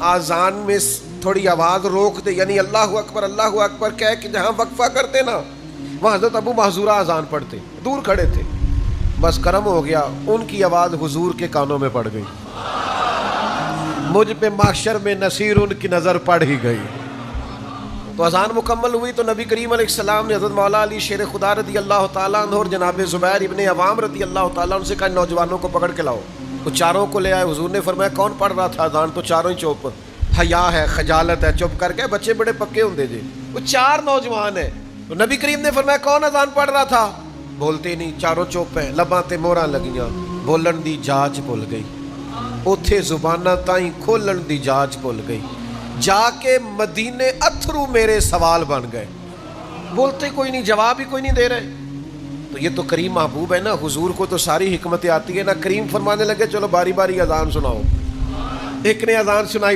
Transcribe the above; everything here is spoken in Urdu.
آذان میں تھوڑی آواز روک دے، یعنی اللہ اکبر کہہ کہ جہاں وقفہ کرتے نا وہاں حضرت ابو محذورہ اذان پڑھتے، دور کھڑے تھے، بس کرم ہو گیا ان کی آواز حضور کے کانوں میں پڑ گئی، مجھ پہ محشر میں نصیر ان کی نظر پڑ ہی گئی۔ تو اذان مکمل ہوئی تو نبی کریم علیہ السلام نے حضرت مولا علی شیر خدا رضی اللہ تعالیٰ عنہ اور جناب زبیر ابن عوام رضی اللہ تعالیٰ عنہ سے کہا نوجوانوں کو پکڑ کے لاؤ، تو چاروں کو لے آئے۔ حضور نے فرمایا کون پڑھ رہا تھا اذان؟ تو چاروں ہی چوپ، حیا ہے، خجالت ہے، چپ کر کے، بچے بڑے پکے ہوندے جی، وہ چار نوجوان ہیں۔ تو نبی کریم نے فرمایا کون اذان پڑھ رہا تھا؟ بولتے نہیں، چاروں چوپ ہیں، لباں تے موہراں لگیاں، بولن دی جاچ بھول گئی، اوتھے زباناں تائیں کھولن دی جاچ بھول گئی، جا کے مدینے اتھرو میرے سوال بن گئے، بولتے کوئی نہیں، جواب ہی کوئی نہیں دے رہے۔ تو یہ تو کریم محبوب ہے نا، حضور کو تو ساری حکمتیں آتی ہے نا۔ کریم فرمانے لگے چلو باری باری اذان سناؤ۔ ایک نے اذان سنائی